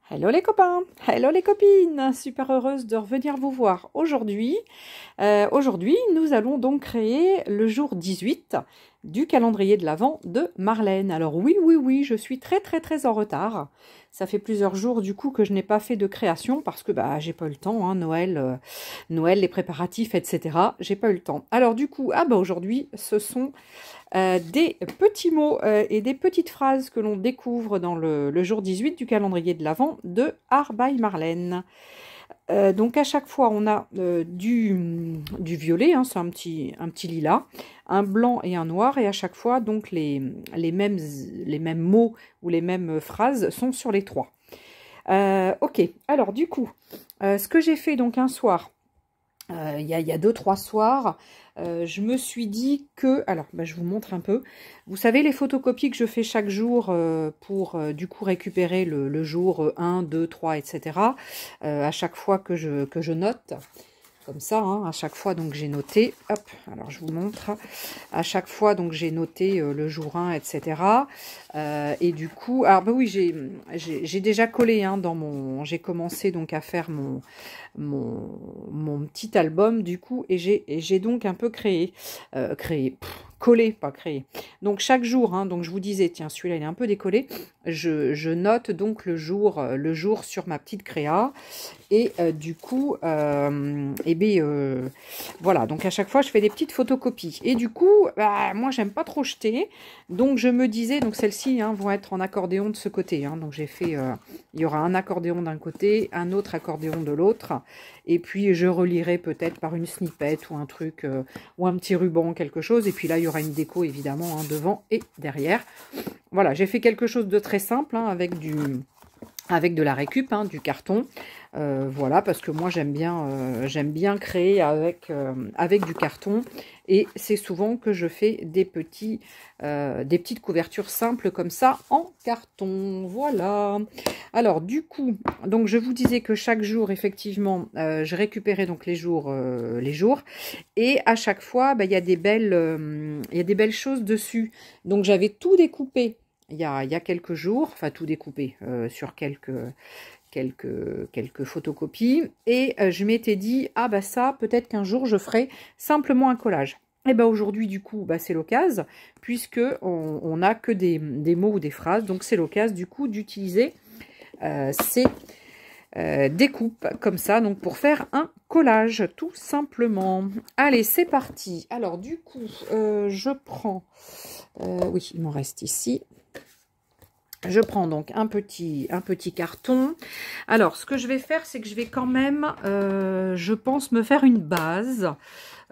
Hello les copains, hello les copines, super heureuse de revenir vous voir aujourd'hui. Aujourd'hui, nous allons donc créer le jour 18 du calendrier de l'Avent de Marlène. Alors oui, je suis très en retard. Ça fait plusieurs jours du coup que je n'ai pas fait de création parce que j'ai pas eu le temps, hein, Noël, les préparatifs, etc. J'ai pas eu le temps. Alors du coup, aujourd'hui, ce sont des petits mots et des petites phrases que l'on découvre dans le jour 18 du calendrier de l'Avent de Art by Marlène. Donc à chaque fois on a du violet, hein, c'est un petit lilas, un blanc et un noir, et à chaque fois donc les mêmes mots ou les mêmes phrases sont sur les trois. Ok, alors du coup, ce que j'ai fait donc un soir, il y a 2-3 soirs, je me suis dit que... Alors, je vous montre un peu. Vous savez, les photocopies que je fais chaque jour pour du coup récupérer le jour 1, 2, 3, etc. À chaque fois que je note, comme ça, hein, à chaque fois, donc j'ai noté, hop, alors je vous montre, à chaque fois, donc j'ai noté le jour 1, etc. Et du coup, alors oui, j'ai déjà collé, hein, j'ai commencé donc à faire mon petit album, du coup, et j'ai donc un peu collé, pas créé. Donc chaque jour, hein, donc je vous disais, tiens, celui-là il est un peu décollé, je note donc le jour sur ma petite créa. Et du coup, voilà, donc à chaque fois, je fais des petites photocopies. Et du coup, moi, j'aime pas trop jeter. Donc, je me disais, donc celles-ci vont être en accordéon de ce côté. Hein. Donc, j'ai fait, il y aura un accordéon d'un côté, un autre accordéon de l'autre. Et puis, je relirai peut-être par une snippet ou un truc, ou un petit ruban, quelque chose. Et puis là, il y aura une déco, évidemment, hein, devant et derrière. Voilà, j'ai fait quelque chose de très simple, hein, avec de la récup, hein, du carton. Voilà, parce que moi j'aime bien créer avec du carton, et c'est souvent que je fais des petites couvertures simples comme ça en carton. Voilà. Alors du coup, donc je vous disais que chaque jour, effectivement, je récupérais donc les jours, et à chaque fois, il y a des belles choses dessus. Donc j'avais tout découpé. Il y a quelques jours, enfin tout découpé sur quelques photocopies, et je m'étais dit, ça, peut-être qu'un jour je ferai simplement un collage. Et aujourd'hui, du coup, c'est l'occasion, puisque on n'a que des mots ou des phrases, donc c'est l'occasion, du coup, d'utiliser ces découpes comme ça, donc pour faire un collage, tout simplement. Allez, c'est parti. Alors, du coup, je prends... oui, il m'en reste ici. Je prends donc un petit carton. Alors, ce que je vais faire, c'est que je vais quand même, je pense, me faire une base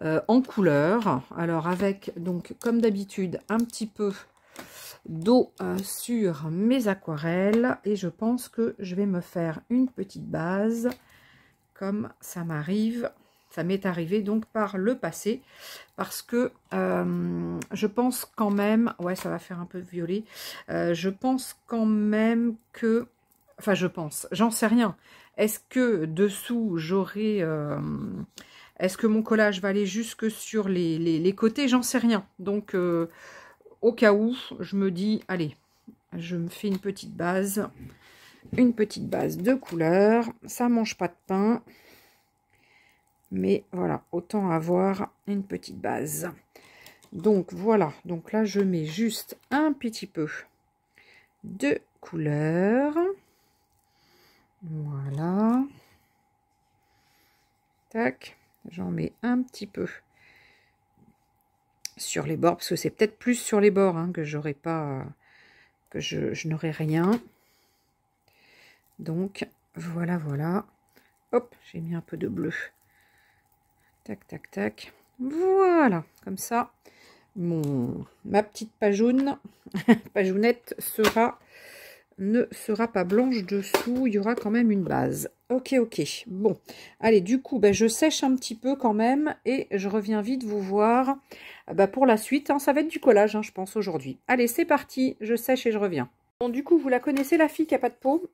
en couleur. Alors, avec, donc, comme d'habitude, un petit peu d'eau sur mes aquarelles. Et je pense que je vais me faire une petite base, comme ça m'arrive. Ça m'est arrivé donc par le passé, parce que je pense quand même, ouais, ça va faire un peu violet, je pense quand même que, enfin j'en sais rien. Est-ce que dessous j'aurai, est-ce que mon collage va aller jusque sur les côtés? J'en sais rien. Donc au cas où, je me dis, allez, je me fais une petite base de couleur, ça mange pas de pain. Mais voilà, autant avoir une petite base. Donc voilà, donc là je mets juste un petit peu de couleur. Voilà. Tac, j'en mets un petit peu sur les bords, parce que c'est peut-être plus sur les bords, hein, que j'aurai pas, que je n'aurai rien. Donc voilà. Hop, j'ai mis un peu de bleu. Tac. Voilà, comme ça, ma petite pageounette ne sera pas blanche dessous. Il y aura quand même une base. Ok. Bon, allez, du coup, je sèche un petit peu quand même, et je reviens vite vous voir pour la suite. Hein, ça va être du collage, hein, je pense, aujourd'hui. Allez, c'est parti, je sèche et je reviens. Bon, du coup, vous la connaissez, la fille qui n'a pas de peau.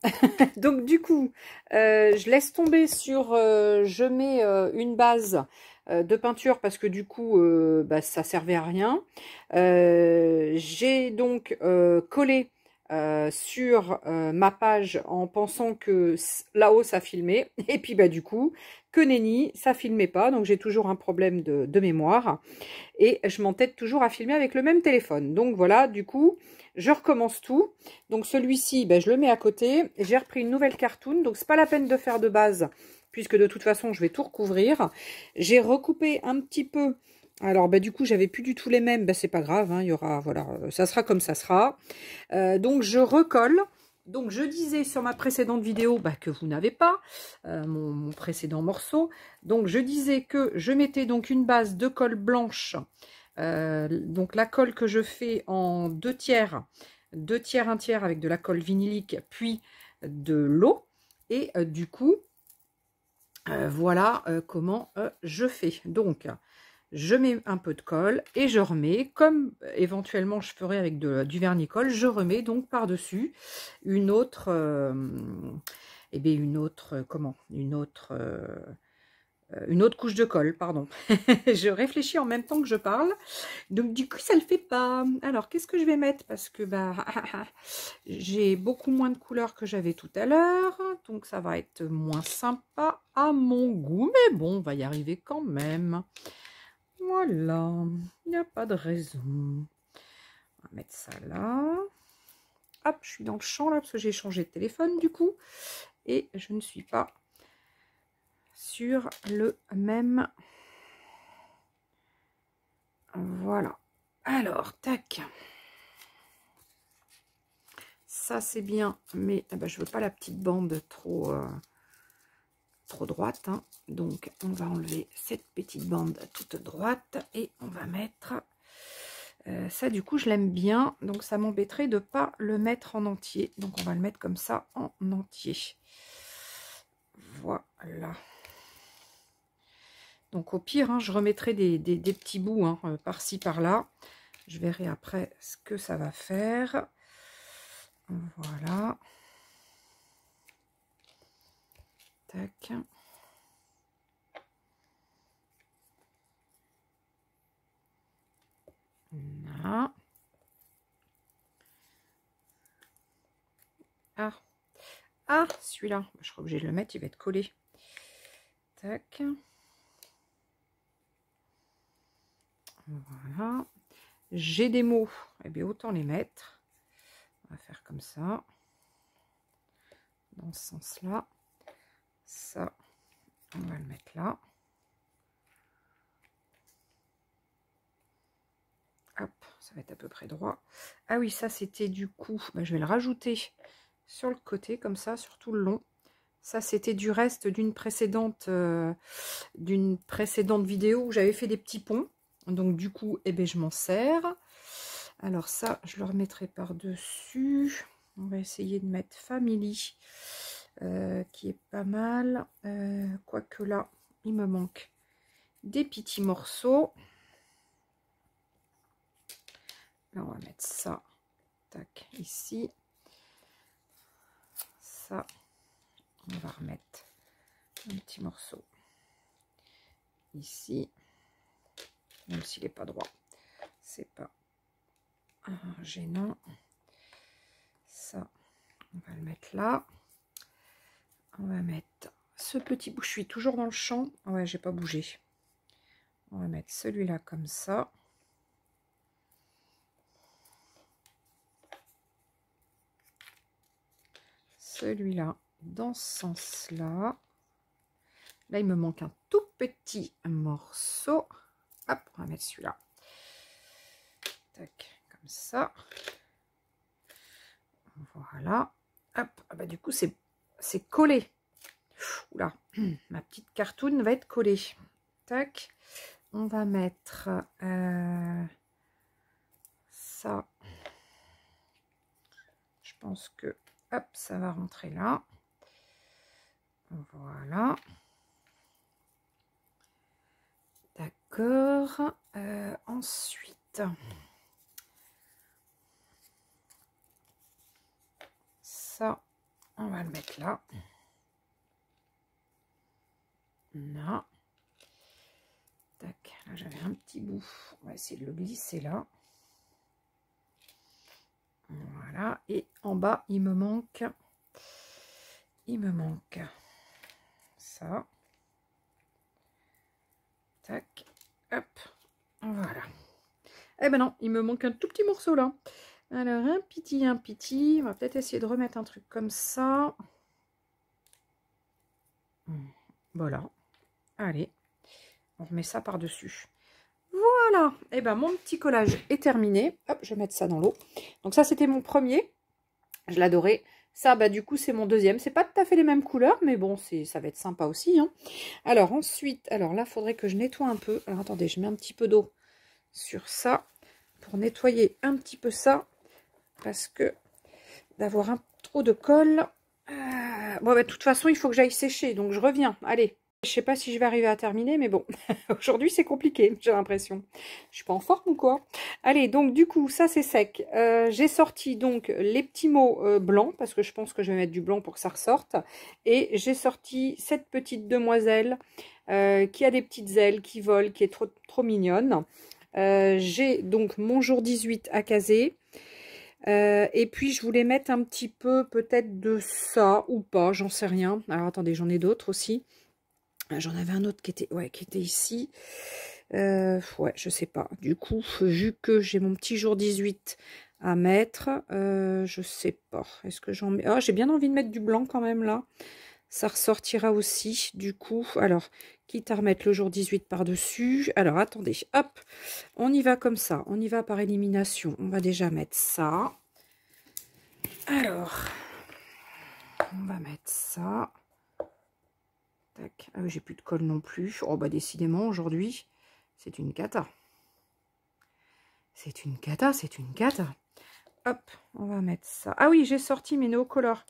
Donc, du coup, je laisse tomber je mets une base de peinture, parce que du coup, ça servait à rien. J'ai donc collé sur ma page en pensant que là-haut ça filmait. Et puis bah du coup, que nenni, ça filmait pas. Donc j'ai toujours un problème de mémoire. Et je m'entête toujours à filmer avec le même téléphone. Donc voilà, du coup, je recommence tout. Donc celui-ci, ben, je le mets à côté. J'ai repris une nouvelle cartoon. Donc c'est pas la peine de faire de base, puisque de toute façon, je vais tout recouvrir. J'ai recoupé un petit peu. Alors ben, du coup, j'avais plus du tout les mêmes. Ben, c'est pas grave, hein, il y aura, voilà, ça sera comme ça sera. Donc je recolle. Donc je disais sur ma précédente vidéo bah, que vous n'avez pas mon précédent morceau. Donc je disais que je mettais donc une base de colle blanche. Donc la colle que je fais en 2/3, 2/3, 1/3 avec de la colle vinylique, puis de l'eau. Et du coup, voilà comment je fais. Donc je mets un peu de colle et je remets, comme éventuellement je ferai avec du vernis-colle, je remets donc par-dessus une autre, eh bien une autre couche de colle, pardon. Je réfléchis en même temps que je parle, donc du coup ça le fait pas. Alors qu'est-ce que je vais mettre, parce que bah j'ai beaucoup moins de couleurs que j'avais tout à l'heure, donc ça va être moins sympa à mon goût, mais bon, on va y arriver quand même. Voilà, il n'y a pas de raison. On va mettre ça là. Hop, je suis dans le champ là parce que j'ai changé de téléphone du coup. Et je ne suis pas sur le même. Voilà. Alors, tac. Ça c'est bien, mais eh ben, je veux pas la petite bande trop droite. Hein. Donc on va enlever cette petite bande toute droite et on va mettre... ça du coup je l'aime bien, donc ça m'embêterait de ne pas le mettre en entier, donc on va le mettre comme ça en entier. Voilà, donc au pire hein, je remettrai des petits bouts hein, par-ci par-là, je verrai après ce que ça va faire. Voilà, tac. Là. Ah, celui-là, je serai obligée de le mettre, il va être collé. Tac. Voilà. J'ai des mots, eh bien autant les mettre. On va faire comme ça. Dans ce sens-là. Ça, on va le mettre là. Hop, ça va être à peu près droit. Ah oui, ça c'était du coup, bah, je vais le rajouter sur le côté, comme ça, sur tout le long. Ça c'était du reste d'une précédente vidéo où j'avais fait des petits ponts. Donc du coup, eh ben, je m'en sers. Alors ça, je le remettrai par-dessus. On va essayer de mettre Family, qui est pas mal. Quoique là, il me manque des petits morceaux. Là, on va mettre ça, tac, ici. Ça, on va remettre un petit morceau ici. Même s'il n'est pas droit, c'est pas gênant. Ça, on va le mettre là. On va mettre ce petit bout. Je suis toujours dans le champ. Ouais, j'ai pas bougé. On va mettre celui-là comme ça. Celui-là dans ce sens-là. Là, il me manque un tout petit morceau. Hop, on va mettre celui-là. Tac, comme ça. Voilà. Hop, ah bah, du coup, c'est collé. Oula, ma petite cartoon va être collée. Tac. On va mettre ça. Je pense que, hop, ça va rentrer là. Voilà. D'accord. Ensuite, ça, on va le mettre là. Là. Tac, là j'avais un petit bout. On va essayer de le glisser là. Voilà, et en bas, il me manque ça. Tac, hop, voilà. Eh ben non, il me manque un tout petit morceau là. Alors, un petit. On va peut-être essayer de remettre un truc comme ça. Voilà. Allez, on remet ça par-dessus. Voilà. Eh ben, mon petit collage est terminé. Hop, je vais mettre ça dans l'eau. Donc ça, c'était mon premier. Je l'adorais. Ça, bah du coup, c'est mon deuxième. C'est pas tout à fait les mêmes couleurs, mais bon, ça va être sympa aussi. Hein. Alors, ensuite, alors là, il faudrait que je nettoie un peu. Alors, attendez, je mets un petit peu d'eau sur ça pour nettoyer un petit peu ça. Parce que d'avoir trop de colle... Bon, bah, de toute façon, il faut que j'aille sécher. Donc, je reviens. Allez. Je sais pas si je vais arriver à terminer, mais bon, aujourd'hui c'est compliqué, j'ai l'impression. Je suis pas en forme ou quoi? Allez, donc du coup, ça c'est sec. J'ai sorti donc les petits mots blancs, parce que je pense que je vais mettre du blanc pour que ça ressorte. Et j'ai sorti cette petite demoiselle qui a des petites ailes, qui vole, qui est trop mignonne. J'ai donc mon jour 18 à caser. Et puis je voulais mettre un petit peu peut-être de ça ou pas, j'en sais rien. Alors attendez, j'en ai d'autres aussi. J'en avais un autre qui était ici. Ouais, je sais pas. Du coup, vu que j'ai mon petit jour 18 à mettre, je sais pas. Est-ce que j'en mets... Ah, j'ai bien envie de mettre du blanc quand même là. Ça ressortira aussi, du coup. Alors, quitte à remettre le jour 18 par-dessus. Alors, attendez, hop. On y va comme ça. On y va par élimination. On va déjà mettre ça. Alors, on va mettre ça. Ah oui, j'ai plus de colle non plus. Oh bah décidément aujourd'hui, c'est une cata. C'est une cata. Hop, on va mettre ça. Ah oui, j'ai sorti mes néocolores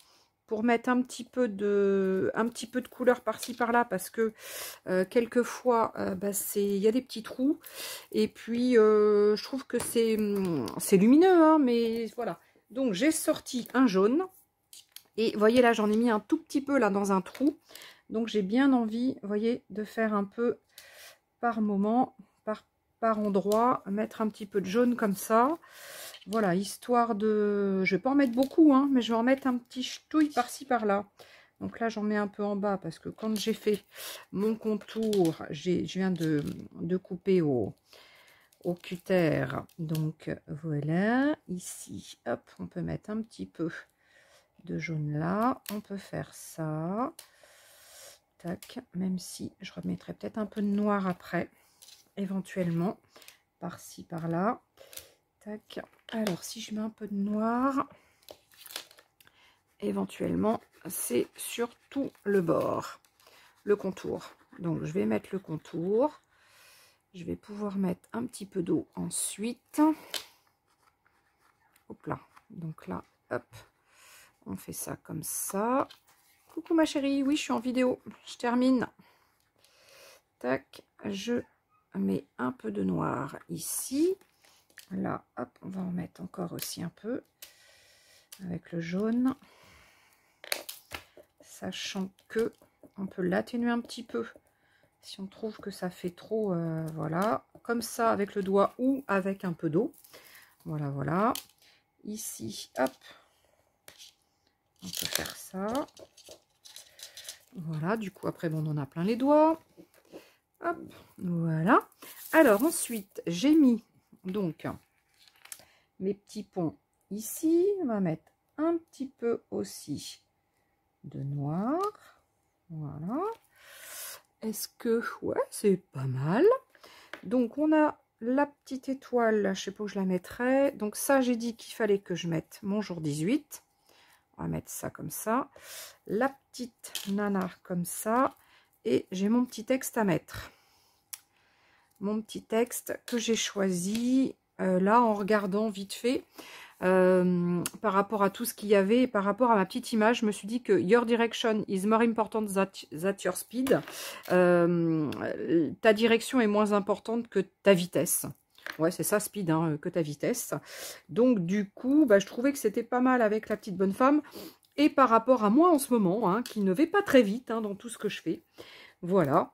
pour mettre un petit peu de couleur par-ci par-là parce que quelquefois il y a des petits trous et puis je trouve que c'est lumineux hein, mais voilà. Donc j'ai sorti un jaune et vous voyez là j'en ai mis un tout petit peu là dans un trou. Donc j'ai bien envie, vous voyez, de faire un peu par moment, par endroit, mettre un petit peu de jaune comme ça. Voilà, histoire de... Je vais pas en mettre beaucoup, hein, mais je vais en mettre un petit ch'touille par-ci, par-là. Donc là, j'en mets un peu en bas parce que quand j'ai fait mon contour, je viens de couper au cutter. Donc voilà, ici, hop, on peut mettre un petit peu de jaune là. On peut faire ça. Tac, même si je remettrai peut-être un peu de noir après, éventuellement, par-ci, par-là. Tac, alors si je mets un peu de noir, éventuellement, c'est sur tout le bord, le contour. Donc je vais mettre le contour, je vais pouvoir mettre un petit peu d'eau ensuite. Hop là, donc là, hop, on fait ça comme ça. Coucou ma chérie, oui je suis en vidéo, je termine. Tac, je mets un peu de noir ici. Là, hop, on va en mettre encore aussi un peu avec le jaune. Sachant que on peut l'atténuer un petit peu si on trouve que ça fait trop, voilà. Comme ça avec le doigt ou avec un peu d'eau. Voilà, voilà. Ici, hop, on peut faire ça. Voilà, du coup, après, bon, on en a plein les doigts. Hop, voilà. Alors, ensuite, j'ai mis, donc, mes petits ponts ici. On va mettre un petit peu aussi de noir. Voilà. Est-ce que... Ouais, c'est pas mal. Donc, on a la petite étoile. Je sais pas où je la mettrai. Donc, ça, j'ai dit qu'il fallait que je mette mon jour 18. On va mettre ça comme ça. La petite nana comme ça. Et j'ai mon petit texte à mettre. Mon petit texte que j'ai choisi là en regardant vite fait par rapport à tout ce qu'il y avait et par rapport à ma petite image. Je me suis dit que your direction is more important than your speed. Ta direction est moins importante que ta vitesse. Ouais, c'est ça, speed, hein, que ta vitesse. Donc, du coup, bah, je trouvais que c'était pas mal avec la petite bonne femme. Et par rapport à moi en ce moment, hein, qui ne vais pas très vite hein, dans tout ce que je fais. Voilà.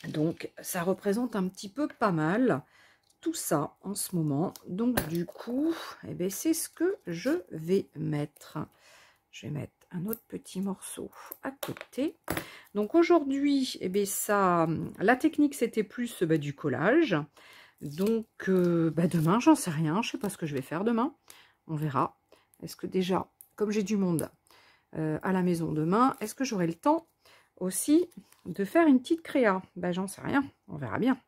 Donc, ça représente un petit peu pas mal tout ça en ce moment. Donc du coup, eh ben, c'est ce que je vais mettre. Je vais mettre un autre petit morceau à côté. Donc aujourd'hui, eh bien ça, la technique c'était plus du collage. Donc demain, j'en sais rien. Je sais pas ce que je vais faire demain. On verra. Est-ce que déjà, comme j'ai du monde à la maison demain, est-ce que j'aurai le temps aussi de faire une petite créa? J'en sais rien. On verra bien.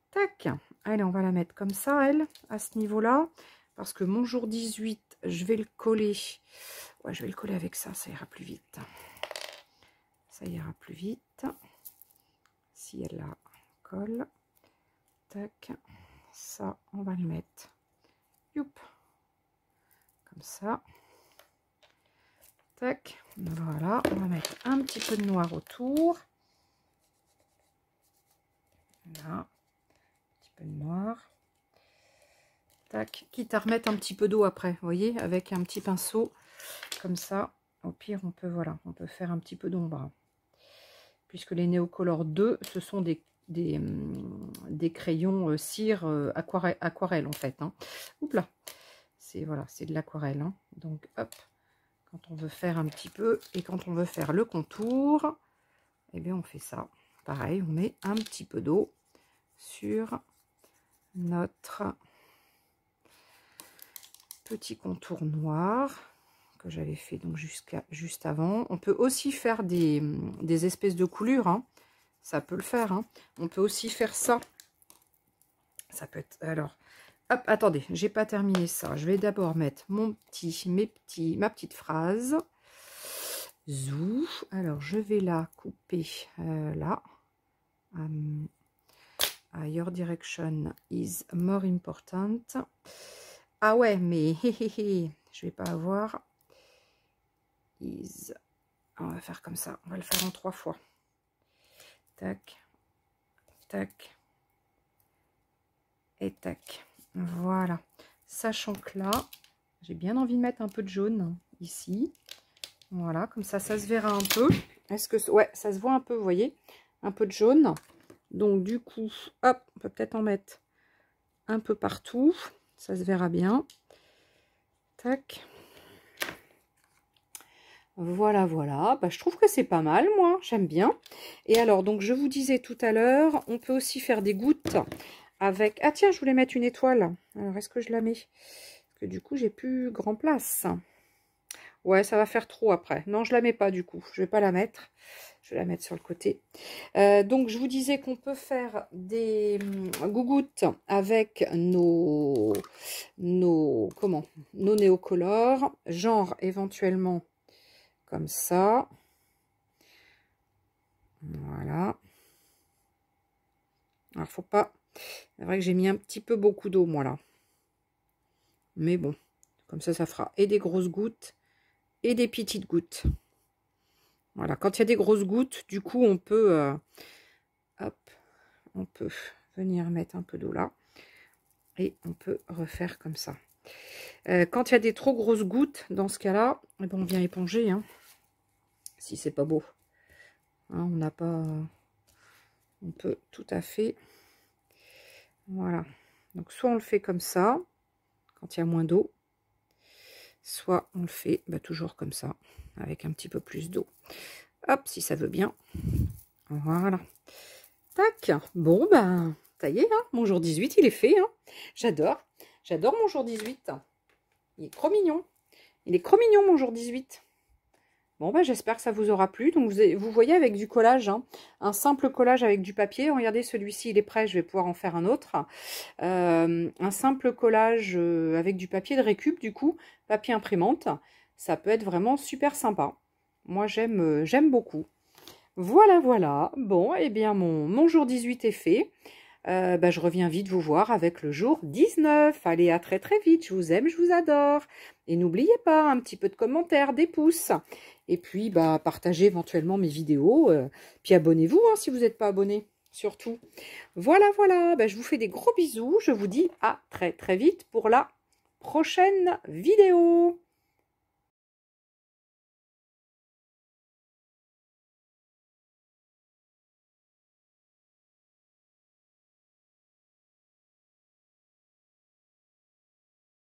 Tac. Allez, on va la mettre comme ça, elle, à ce niveau-là. Parce que mon jour 18, je vais le coller. Ouais, je vais le coller avec ça, ça ira plus vite. Ça ira plus vite. Si elle la colle. Tac. Ça, on va le mettre. Youp. Comme ça. Tac. Voilà. On va mettre un petit peu de noir autour. Là. Un petit peu de noir. Tac. Quitte à remettre un petit peu d'eau après. Vous voyez, avec un petit pinceau. Comme ça. Au pire, on peut, voilà, on peut faire un petit peu d'ombre. Puisque les Neocolor 2, ce sont des crayons cire aquarelle en fait. Hein. Oups là, c'est voilà, c'est de l'aquarelle. Hein. Donc hop, quand on veut faire un petit peu et quand on veut faire le contour, eh bien on fait ça. Pareil, on met un petit peu d'eau sur notre petit contour noir que j'avais fait donc juste avant. On peut aussi faire des espèces de coulures. Hein. Ça peut le faire. Hein. On peut aussi faire ça. Ça peut être... Alors, hop, attendez, j'ai pas terminé ça. Je vais d'abord mettre ma petite phrase. Zou. Alors, je vais la couper là. Your direction is more important. Ah ouais, mais je vais pas avoir... Is... On va faire comme ça. On va le faire en 3 fois. Tac, tac, et tac. Voilà. Sachant que là, j'ai bien envie de mettre un peu de jaune ici. Voilà, comme ça, ça se verra un peu. Est-ce que... Ouais, ça se voit un peu, vous voyez. Un peu de jaune. Donc, du coup, hop, on peut peut-être en mettre un peu partout. Ça se verra bien. Tac. Voilà, voilà. Je trouve que c'est pas mal, moi. J'aime bien. Et alors, donc, je vous disais tout à l'heure, on peut aussi faire des gouttes avec... Ah, tiens, je voulais mettre une étoile. Alors, est-ce que je la mets? Parce que du coup, j'ai plus grand place. Ouais, ça va faire trop après. Non, je la mets pas, du coup. Je vais pas la mettre. Je vais la mettre sur le côté. Donc, je vous disais qu'on peut faire des gougouttes avec nos néocolores. Genre, éventuellement... Comme ça. Voilà. Alors, faut pas... C'est vrai que j'ai mis un petit peu beaucoup d'eau, moi, là. Mais bon. Comme ça, ça fera et des grosses gouttes et des petites gouttes. Voilà. Quand il y a des grosses gouttes, du coup, on peut... hop. On peut venir mettre un peu d'eau là. Et on peut refaire comme ça. Quand il y a des trop grosses gouttes, dans ce cas-là, on vient éponger, hein. Si c'est pas beau, hein, on n'a pas, on peut tout à fait, voilà. Donc soit on le fait comme ça quand il y a moins d'eau, soit on le fait toujours comme ça avec un petit peu plus d'eau. Hop, si ça veut bien. Voilà. Tac. Bon ça y est, hein, mon jour 18 il est fait. Hein. J'adore mon jour 18. Il est trop mignon. Il est trop mignon mon jour 18. Bon, j'espère que ça vous aura plu. Donc, vous voyez avec du collage, hein, un simple collage avec du papier. Regardez, celui-ci, il est prêt. Je vais pouvoir en faire un autre. Un simple collage avec du papier de récup, du coup, papier imprimante. Ça peut être vraiment super sympa. Moi, j'aime beaucoup. Voilà, voilà. Bon, eh bien, mon jour 18 est fait. Je reviens vite vous voir avec le jour 19. Allez, à très très vite. Je vous aime, je vous adore. Et n'oubliez pas, un petit peu de commentaires, des pouces. Et puis, partagez éventuellement mes vidéos. Puis abonnez-vous hein, si vous n'êtes pas abonné, surtout. Voilà, voilà. Je vous fais des gros bisous. Je vous dis à très très vite pour la prochaine vidéo.